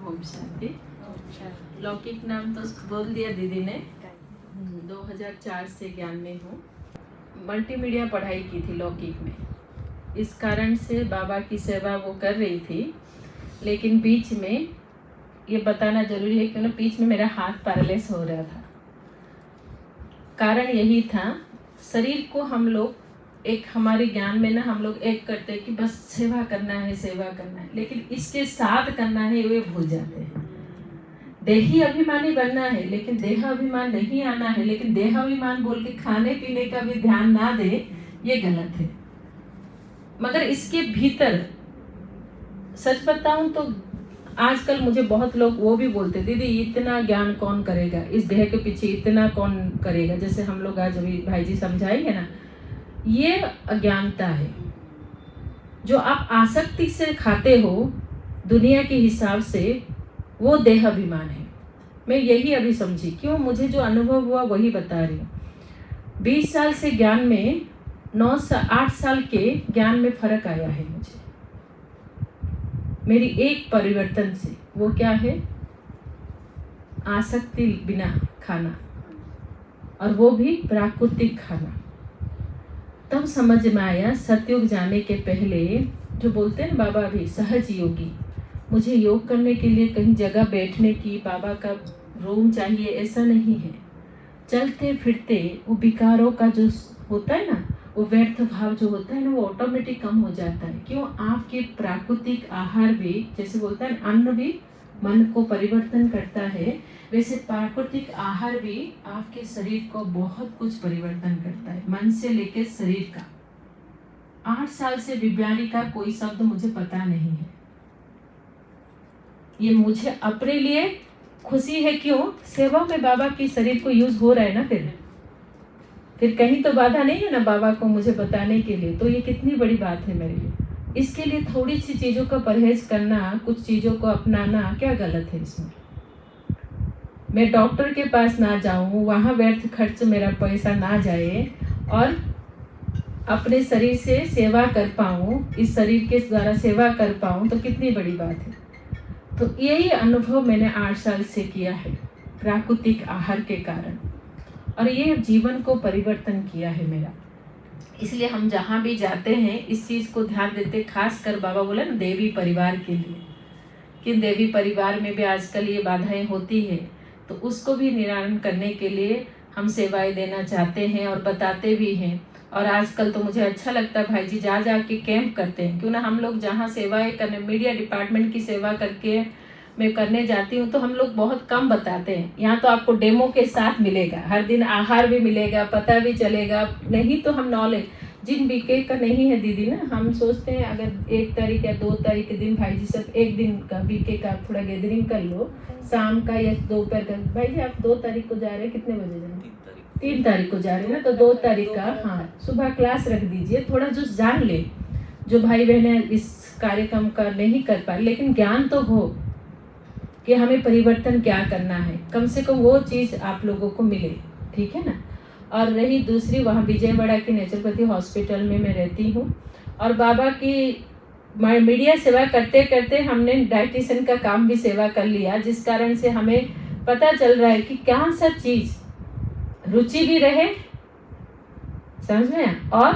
ओम शांति। लौकिक नाम तो बोल दिया दीदी ने। 2004 से ज्ञान में हूँ। मल्टीमीडिया पढ़ाई की थी लौकिक में, इस कारण से बाबा की सेवा वो कर रही थी। लेकिन बीच में ये बताना जरूरी है कि बीच में मेरा हाथ पैरालिस हो रहा था। कारण यही था, शरीर को हम लोग एक हमारे ज्ञान में ना हम लोग एक करते हैं कि बस सेवा करना है, सेवा करना है, लेकिन इसके साथ करना है वे भूल जाते हैं। देही अभिमानी बनना है लेकिन देह अभिमान नहीं आना है, लेकिन देह अभिमान बोल के खाने पीने का भी ध्यान ना दे, ये गलत है। मगर इसके भीतर सच बताऊं तो आजकल मुझे बहुत लोग वो भी बोलते, दीदी इतना ज्ञान कौन करेगा, इस देह के पीछे इतना कौन करेगा। जैसे हम लोग आज अभी भाई जी समझाएंगे ना, ये अज्ञानता है। जो आप आसक्ति से खाते हो दुनिया के हिसाब से, वो देह अभिमान है। मैं यही अभी समझी, क्यों मुझे जो अनुभव हुआ वही बता रही हूँ। 20 साल से ज्ञान में 8 साल के ज्ञान में फर्क आया है मुझे, मेरी एक परिवर्तन से। वो क्या है? आसक्ति बिना खाना, और वो भी प्राकृतिक खाना। तब समझ में आया, सतयुग जाने के पहले जो बोलते हैं ना बाबा भी सहज योगी, मुझे योग करने के लिए कहीं जगह बैठने की, बाबा का रूम चाहिए, ऐसा नहीं है। चलते फिरते वो विकारों का जो होता है ना, वो व्यर्थ भाव जो होता है ना, वो ऑटोमेटिक कम हो जाता है। क्यों? आपके प्राकृतिक आहार भी, जैसे बोलता है अन्न भी मन को परिवर्तन करता है, वैसे प्राकृतिक आहार भी आपके शरीर को बहुत कुछ परिवर्तन करता है, मन से लेकर शरीर का। 8 साल से बीमारी का कोई शब्द मुझे पता नहीं है। ये मुझे अपने लिए खुशी है। क्यों? सेवा में बाबा की शरीर को यूज हो रहा है ना, फिर कहीं तो बाधा नहीं है ना बाबा को मुझे बताने के लिए। तो ये कितनी बड़ी बात है मेरे लिए। इसके लिए थोड़ी सी चीज़ों का परहेज करना, कुछ चीज़ों को अपनाना क्या गलत है इसमें? मैं डॉक्टर के पास ना जाऊं, वहाँ व्यर्थ खर्च मेरा पैसा ना जाए, और अपने शरीर से सेवा कर पाऊं, इस शरीर के द्वारा सेवा कर पाऊं, तो कितनी बड़ी बात है। तो यही अनुभव मैंने 8 साल से किया है प्राकृतिक आहार के कारण, और ये जीवन को परिवर्तन किया है मेरा। इसलिए हम जहाँ भी जाते हैं इस चीज़ को ध्यान देते, खास कर बाबा बोला ना देवी परिवार के लिए, कि देवी परिवार में भी आजकल ये बाधाएं होती है, तो उसको भी निवारण करने के लिए हम सेवाएं देना चाहते हैं और बताते भी हैं। और आजकल तो मुझे अच्छा लगता है भाई जी जा के कैंप करते हैं। क्यों ना हम लोग जहाँ सेवाएं करने, मीडिया डिपार्टमेंट की सेवा करके मैं करने जाती हूँ, तो हम लोग बहुत कम बताते हैं। यहाँ तो आपको डेमो के साथ मिलेगा, हर दिन आहार भी मिलेगा, पता भी चलेगा। नहीं तो हम नॉलेज, जिन बीके का नहीं है दीदी ना, हम सोचते हैं अगर 1 तारीख या 2 तारीख के दिन भाई जी सब एक दिन का बीके का थोड़ा गैदरिंग कर लो, शाम का या दोपहर का। भाई जी आप 2 तारीख को जा रहे हैं, कितने बजे जा रहे हैं? 3 तारीख को जा रहे हैं ना, तो 2 तारीख का हाँ सुबह क्लास रख दीजिए। थोड़ा जो जान ले, जो भाई बहने इस कार्यक्रम का नहीं कर पा, लेकिन ज्ञान तो हो कि हमें परिवर्तन क्या करना है, कम से कम वो चीज़ आप लोगों को मिले, ठीक है ना। और रही दूसरी, वहाँ विजयवाड़ा के नेचुरोपैथी हॉस्पिटल में मैं रहती हूँ, और बाबा की मीडिया सेवा करते करते हमने डाइटिशियन का काम भी सेवा कर लिया, जिस कारण से हमें पता चल रहा है कि क्या सा चीज़ रुचि भी रहे, समझ में, और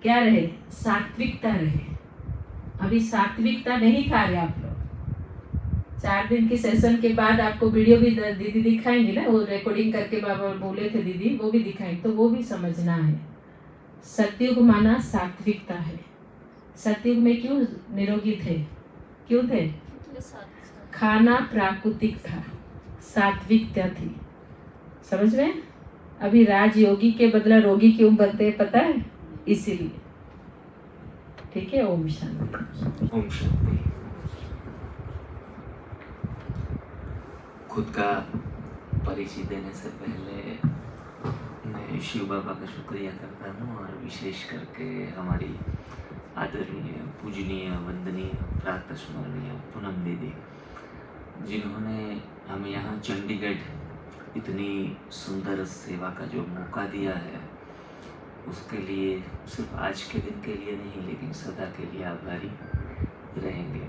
क्या रहे, सात्विकता रहे। अभी सात्विकता नहीं खा रहे आप लोग। 4 दिन की सेशन के बाद आपको वीडियो भी दीदी दिखाएंगे ना, वो रिकॉर्डिंग करके बाबा बोले थे दीदी, वो भी दिखाएंगे, तो वो भी समझना है। सतयुग माना सात्विकता है। सतयुग में क्यों निरोगी थे? क्यों थे? खाना प्राकृतिक था, सात्विकता थी, समझ में। अभी राजयोगी के बदला रोगी क्यों बनते हैं पता है? इसीलिए। ठीक है। ओम शांति। ओम शांति। खुद का परिचय देने से पहले मैं शिव बाबा का शुक्रिया करता हूँ, और विशेष करके हमारी आदरणीय, पूजनीय, वंदनीय, प्रातः स्मरणीय पूनम दीदी, जिन्होंने हमें यहाँ चंडीगढ़ इतनी सुंदर सेवा का जो मौका दिया है, उसके लिए सिर्फ आज के दिन के लिए नहीं, लेकिन सदा के लिए आभारी रहेंगे।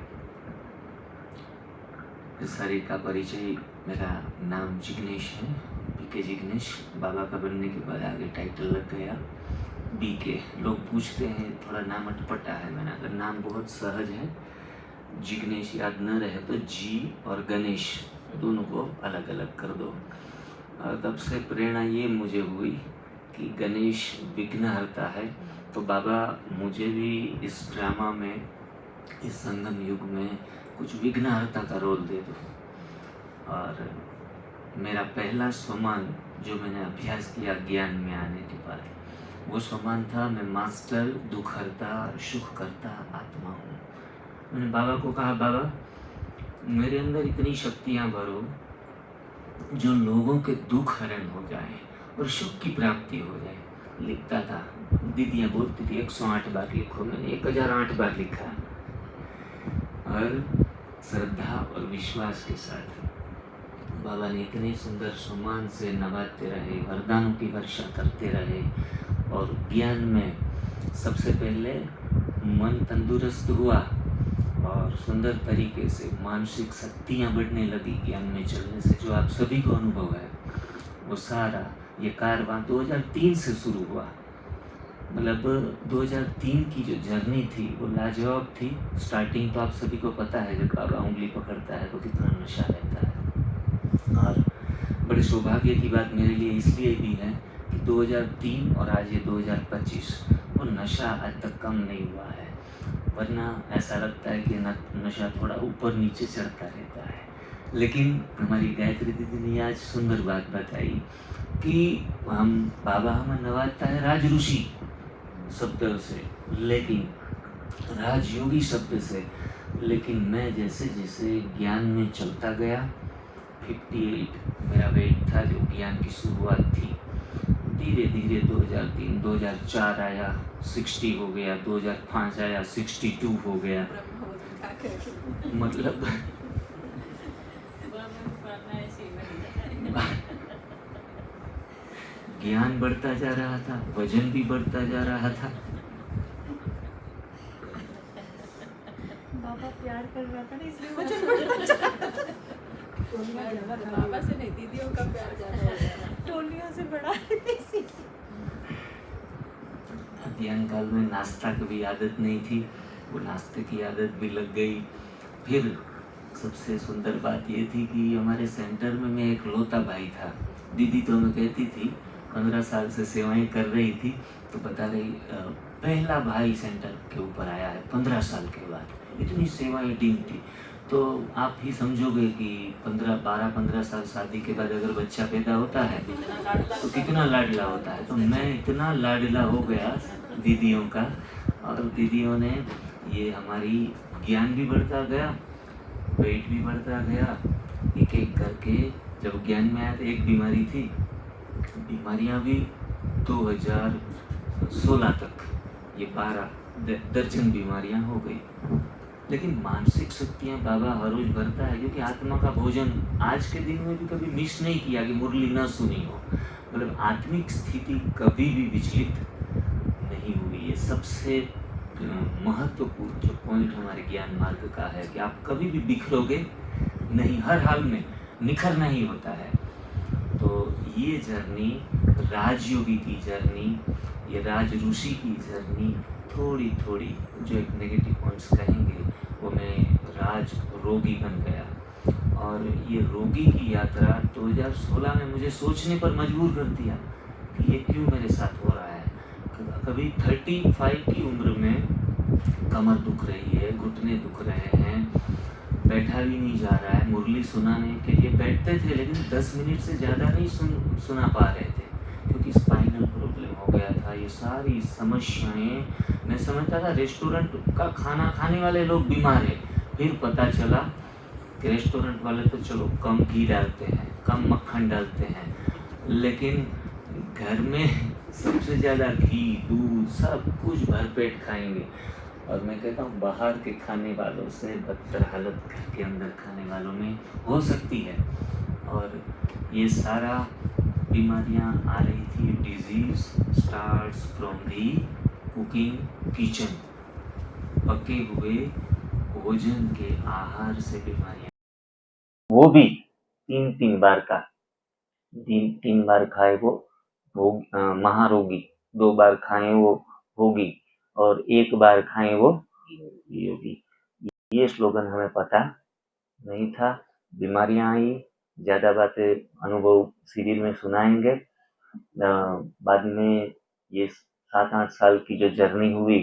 शरीर का परिचय, मेरा नाम जिग्नेश है, बीके जिग्नेश। बाबा का बनने के बाद आगे टाइटल लग गया बीके। लोग पूछते हैं, थोड़ा नाम अटपटा है। मैंने अगर नाम बहुत सहज है, जिग्नेश याद न रहे तो जी और गणेश दोनों को अलग अलग कर दो। और तब से प्रेरणा ये मुझे हुई कि गणेश विघ्नहर्ता है, तो बाबा मुझे भी इस ड्रामा में, इस संगम युग में कुछ विघ्नहर्ता का रोल दे दो। और मेरा पहला स्वमान जो मैंने अभ्यास किया ज्ञान में आने के बाद, वो स्वमान था, मैं मास्टर दुखहर्ता सुखकर्ता आत्मा हूँ। मैंने बाबा को कहा, बाबा मेरे अंदर इतनी शक्तियाँ भरो जो लोगों के दुख हरण हो जाए और सुख की प्राप्ति हो जाए। लिखता था, दीदियाँ बोलती थी 108 बार लिखो, मैंने 1008 बार लिखा। और श्रद्धा और विश्वास के साथ बाबा ने इतने सुंदर सम्मान से नवाजते रहे, वरदानों की वर्षा करते रहे। और ज्ञान में सबसे पहले मन तंदुरुस्त हुआ और सुंदर तरीके से मानसिक शक्तियाँ बढ़ने लगी ज्ञान में चलने से, जो आप सभी को अनुभव है। वो सारा ये कारवां 2003 से शुरू हुआ। मतलब 2003 की जो जर्नी थी वो लाजवाब थी। स्टार्टिंग तो आप सभी को पता है, जब बाबा उंगली पकड़ता है तो कितना नशा रहता है। और बड़े सौभाग्य की बात मेरे लिए इसलिए भी है कि 2003 और आज ये 2025, वो नशा आज तक कम नहीं हुआ है। वरना ऐसा लगता है कि नशा थोड़ा ऊपर नीचे चढ़ता रहता है। लेकिन हमारी गायत्री दीदी ने आज सुंदर बात बताई कि बाबा हमें नवाजता है राज ऋषि शब्द से, लेकिन राजयोगी शब्द से। लेकिन मैं जैसे जैसे ज्ञान में चलता गया, 58 मेरा वेट था जो ज्ञान की शुरुआत थी। धीरे धीरे 2003, 2004 आया 60 हो गया, 2005 आया 62 हो गया। मतलब ज्ञान बढ़ता जा रहा था, वजन भी बढ़ता जा रहा था। बाबा प्यार कर रहा था ना, इसलिए वजन बढ़ता जा रहा था। बाबा से नहीं, दीदियों का प्यार ज्यादा हो गया। टोलियों से बढ़ा रही थी। अध्ययन काल में नाश्ता की भी आदत नहीं थी, वो नाश्ते की आदत भी लग गई। फिर सबसे सुंदर बात ये थी कि हमारे सेंटर में मैं एक लौता भाई था। दीदी तो हमें कहती थी, 15 साल से सेवाएं कर रही थी, तो बता रही पहला भाई सेंटर के ऊपर आया है 15 साल के बाद। इतनी सेवाएं टीम थी। तो आप ही समझोगे कि 12-15 साल शादी के बाद अगर बच्चा पैदा होता है तो कितना लाडला होता है। तो मैं इतना लाडला हो गया दीदियों का, और दीदियों ने ये हमारी ज्ञान भी बढ़ता गया, वेट भी बढ़ता गया। एक एक करके जब ज्ञान में आया तो एक बीमारी थी, बीमारियां भी 2016 तक ये 12 दर्जन बीमारियां हो गई। लेकिन मानसिक शक्तियां बाबा हर रोज भरता है, क्योंकि आत्मा का भोजन आज के दिन में भी कभी मिस नहीं किया कि मुरली न सुनी हो। मतलब आत्मिक स्थिति कभी भी विचलित नहीं हुई। ये सबसे महत्वपूर्ण जो पॉइंट हमारे ज्ञान मार्ग का है कि आप कभी भी बिखरोगे नहीं, हर हाल में निखरना ही होता है। तो ये जर्नी, राजयोगी की जर्नी, ये राज ऋषि की जर्नी, थोड़ी थोड़ी जो एक नेगेटिव पॉइंट्स कहेंगे, वो मैं राज रोगी बन गया। और ये रोगी की यात्रा 2016 में मुझे सोचने पर मजबूर कर दिया कि ये क्यों मेरे साथ हो रहा है। कभी 35 की उम्र में कमर दुख रही है, घुटने दुख रहे हैं, बैठा भी नहीं जा रहा है। मुरली सुनाने के लिए बैठते थे, लेकिन 10 मिनट से ज़्यादा नहीं सुना पा रहे थे, क्योंकि स्पाइनल प्रॉब्लम हो गया था। ये सारी समस्याएं, मैं समझता था रेस्टोरेंट का खाना खाने वाले लोग बीमार हैं। फिर पता चला कि रेस्टोरेंट वाले तो चलो कम घी डालते हैं, कम मक्खन डालते हैं, लेकिन घर में सबसे ज़्यादा घी, दूध, सब कुछ भरपेट खाएंगे। और मैं कहता हूँ बाहर के खाने वालों से बदतर हालत घर के अंदर खाने वालों में हो सकती है। और ये सारा बीमारियाँ आ रही थी। Disease starts from the cooking kitchen. पके हुए भोजन के आहार से बीमारियाँ वो भी 3-3 बार का, 3 बार खाए वो महारोगी, 2 बार खाएं वो भोगी, और 1 बार खाएं वो योगी। ये स्लोगन हमें पता नहीं था। बीमारियां आई, ज्यादा बातें अनुभव शिविर में सुनाएंगे। बाद में ये 7-8 साल की जो जर्नी हुई,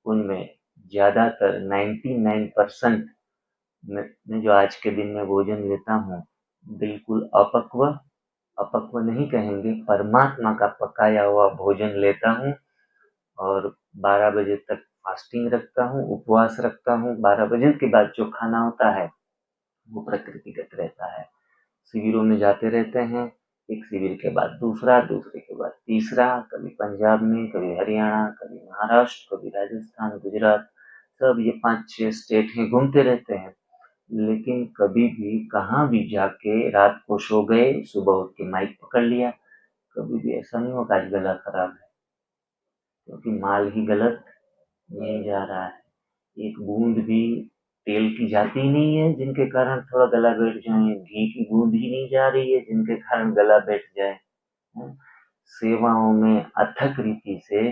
उनमें ज्यादातर 99% मैं जो आज के दिन में भोजन लेता हूँ, बिल्कुल अपक्व नहीं कहेंगे, परमात्मा का पकाया हुआ भोजन लेता हूँ। और 12 बजे तक फास्टिंग रखता हूँ, उपवास रखता हूँ। 12 बजे के बाद जो खाना होता है वो प्रकृतिगत रहता है। शिविरों में जाते रहते हैं, एक शिविर के बाद दूसरा, दूसरे के बाद तीसरा, कभी पंजाब में, कभी हरियाणा, कभी महाराष्ट्र, कभी राजस्थान, गुजरात, सब ये 5-6 स्टेट हैं, घूमते रहते हैं। लेकिन कभी भी कहाँ भी जाके रात को सो गए, सुबह उठ के माइक पकड़ लिया, कभी भी ऐसा नहीं होगा आज गला खराब है, क्योंकि माल ही गलत नहीं जा रहा है। एक बूंद भी तेल की जाती नहीं है जिनके कारण थोड़ा गला बैठ जाए, घी की बूंद ही नहीं जा रही है जिनके कारण गला बैठ जाए। सेवाओं में अथक रीति से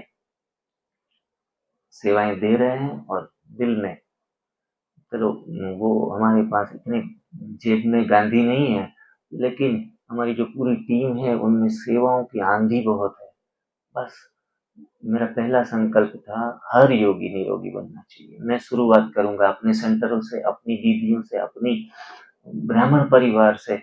सेवाएं दे रहे हैं, और दिल में, चलो वो हमारे पास इतने जेब में गांधी नहीं है, लेकिन हमारी जो पूरी टीम है उनमें सेवाओं की आंधी बहुत है। बस मेरा पहला संकल्प था, हर योगी निरोगी बनना चाहिए। मैं शुरुआत करूंगा अपने सेंटरों से, अपनी दीदियों से, अपनी ब्राह्मण परिवार से।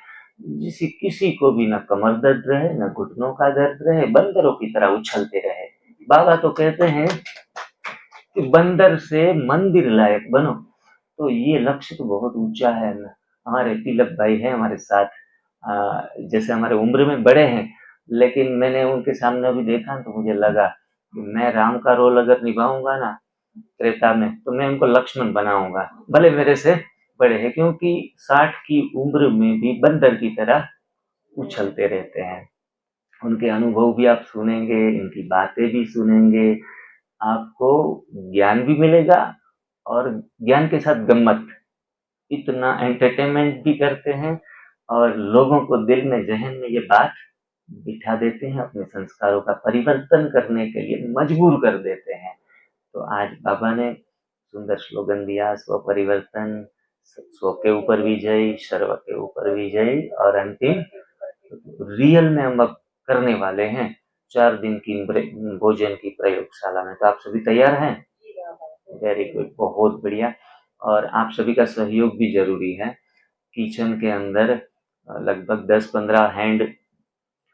किसी को भी ना कमर दर्द रहे, ना घुटनों का दर्द रहे, बंदरों की तरह उछलते रहे। बाबा तो कहते हैं कि बंदर से मंदिर लायक बनो। तो ये लक्ष्य तो बहुत ऊंचा है। हमारे तिलक भाई है हमारे साथ, जैसे हमारे उम्र में बड़े हैं, लेकिन मैंने उनके सामने अभी देखा तो मुझे लगा कि मैं राम का रोल अगर निभाऊंगा ना त्रेता में, तो मैं उनको लक्ष्मण बनाऊंगा, भले मेरे से बड़े हैं, क्योंकि 60 की उम्र में भी बंदर की तरह उछलते रहते हैं। उनके अनुभव भी आप सुनेंगे, इनकी बातें भी सुनेंगे, आपको ज्ञान भी मिलेगा, और ज्ञान के साथ गम्मत, इतना एंटरटेनमेंट भी करते हैं, और लोगों को दिल में, जहन में ये बात बिठा देते हैं, अपने संस्कारों का परिवर्तन करने के लिए मजबूर कर देते हैं। तो आज बाबा ने सुंदर स्लोगन दिया, स्व परिवर्तन, स्व के ऊपर विजय, सर्व के ऊपर विजय, और अंतिम रियल में हम अब करने वाले हैं 4 दिन की भोजन की प्रयोगशाला में। तो आप सभी तैयार हैं? वेरी गुड, बहुत बढ़िया। और आप सभी का सहयोग भी जरूरी है। किचन के अंदर लगभग 10-15 हैंड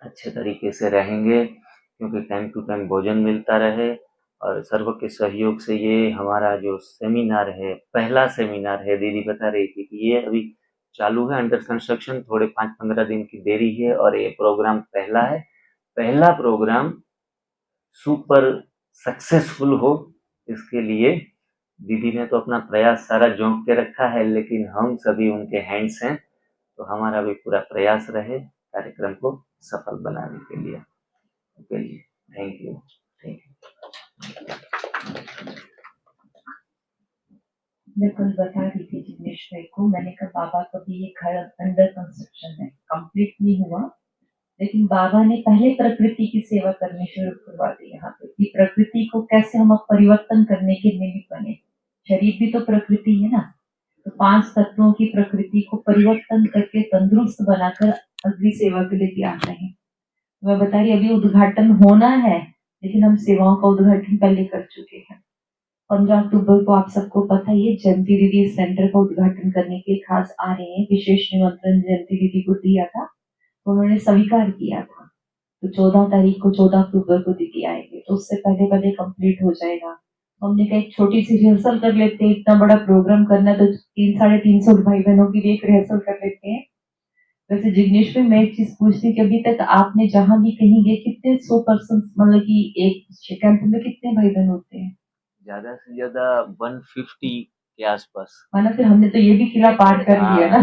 अच्छे तरीके से रहेंगे, क्योंकि टाइम टू टाइम भोजन मिलता रहे। और सर्व के सहयोग से ये हमारा जो सेमिनार है, पहला सेमिनार है, दीदी बता रही थी कि ये अभी चालू है, अंडर कंस्ट्रक्शन, थोड़े 5-15 दिन की देरी है, और ये प्रोग्राम पहला है। पहला प्रोग्राम सुपर सक्सेसफुल हो, इसके लिए दीदी ने तो अपना प्रयास सारा झोंक के रखा है, लेकिन हम सभी उनके हैंड्स हैं, तो हमारा भी पूरा प्रयास रहे कार्यक्रम को सफल बनाने के लिए। ओके जी, थैंक यू। मैं कल बता रही थी जिग्नेश भाई को, मैंने कहा बाबा का भी ये घर अंडर कंस्ट्रक्शन है, कंप्लीट नहीं हुआ, लेकिन बाबा ने पहले प्रकृति की सेवा करनी शुरू करवा दी यहाँ पे, कि प्रकृति को कैसे हम अब परिवर्तन करने के निमित्त बने। शरीर भी तो प्रकृति है ना, तो 5 तत्वों की प्रकृति को परिवर्तन करके तंदुरुस्त बनाकर अगली सेवा के लिए तैयार रहे। मैं बता रही, अभी उद्घाटन होना है, लेकिन हम सेवाओं का उद्घाटन पहले कर चुके हैं। 15 अक्टूबर को आप सबको पता ही है, जयंती दीदी इस सेंटर का उद्घाटन करने के लिए खास आ रहे हैं। विशेष निमंत्रण जयंती दीदी को दिया था, तो उन्होंने स्वीकार किया था। तो 14 तारीख को, 14 अक्टूबर को दीदी आएंगे, तो उससे पहले पहले कंप्लीट हो जाएगा। हमने कहा एक छोटी सी रिहर्सल कर लेते हैं, इतना बड़ा प्रोग्राम करना है तो 300-350 भाई बहनों की भी एक रिहर्सल कर लेते हैं। वैसे जिग्नेश में मैं एक चीज पूछती कि अभी तक आपने जहां भी कहीं गए, कितने 100 पर्सन, मतलब कि एक कैंप में कितने भाई बहन होते हैं? ज्यादा से ज्यादा 150 के आसपास। माना फिर हमने तो ये भी किला पार कर लिया ना।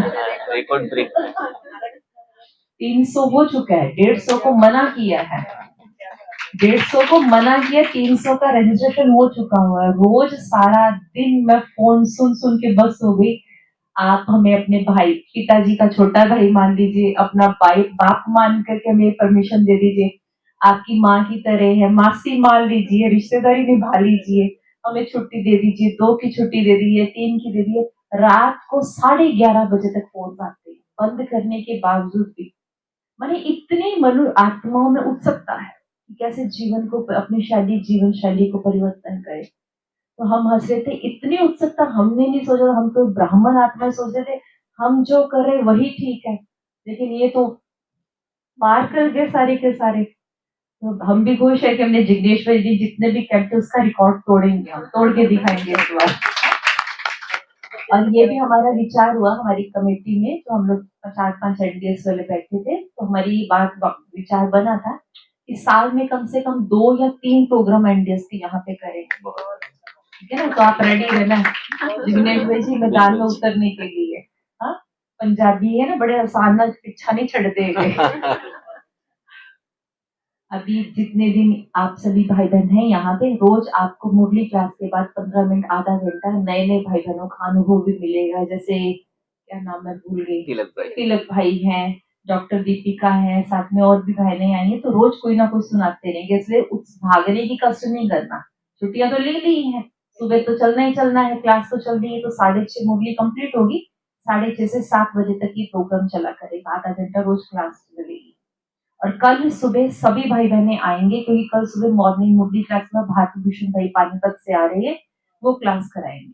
रिकॉर्ड ब्रेक 300 हो चुका है, 150 को मना किया है, 150 को मना किया, 300 का रजिस्ट्रेशन हो चुका हुआ है। रोज सारा दिन मैं फोन सुन सुन के बस हो गई। आप हमें अपने भाई, पिताजी का छोटा भाई मान लीजिए, अपना भाई बाप मान करके हमें परमिशन दे दीजिए। आपकी माँ की तरह है, मासी मान लीजिए, रिश्तेदारी निभा लीजिए, हमें छुट्टी दे दीजिए, 2 की छुट्टी दे दीजिए, 3 की दे दीजिए। रात को 11:30 बजे तक फोन आते हैं, बंद करने के बावजूद भी। माने इतनी मनु आत्माओं में उत्सुकता है कि कैसे जीवन को, अपनी जीवन शैली को परिवर्तन करें। तो हम हंस रहे थे, इतनी उत्सुकता हमने नहीं सोचा, हम तो ब्राह्मण आत्मा सोच रहे थे हम जो कर रहे वही ठीक है, लेकिन ये तो पार कर गए सारे के सारे। तो हम भी खुश है कि हमने जिग्नेश भाई जी जितने भी कैंप थे उसका रिकॉर्ड तोड़ेंगे, हम तोड़ के दिखाएंगे इस बार। और ये भी हमारा विचार हुआ हमारी कमेटी में, तो हम लोग 4-5 एनडीएस वाले बैठे थे, तो हमारी विचार बना था कि साल में कम से कम 2 या 3 प्रोग्राम एनडीएस के यहाँ पे करेंगे। ठीक है ना, तो आप रेडी रहना जिग्नेश भाई जी मैदान में उतरने के लिए। हाँ, पंजाबी है ना, बड़े आसान ना पीछा नहीं छड़ते। अभी जितने दिन आप सभी भाई बहन हैं यहाँ पे, रोज आपको मुरली क्लास के बाद 15 मिनट आधा घंटा नए नए भाई बहनों का अनुभव भी मिलेगा। जैसे क्या नाम है भूल गई, तिलक भाई हैं, डॉक्टर दीपिका है, साथ में और भी बहनें आई हैं, तो रोज कोई ना कोई सुनाते रहेंगे। इसलिए भागने की कष्ट नहीं करना, छुट्टियां तो ले ली हैं, सुबह तो चलना ही चलना है, क्लास तो चल रही है, तो 6:30 मुरली कंप्लीट होगी, 6:30 से 7 बजे तक ये प्रोग्राम चला करेगा, आधा घंटा रोज क्लास चलेगी। और कल सुबह सभी भाई बहनें आएंगे, क्योंकि कल सुबह मॉर्निंग मुरली क्लास में भारत भूषण भाई पानीपत से आ रहे हैं, वो क्लास कराएंगे।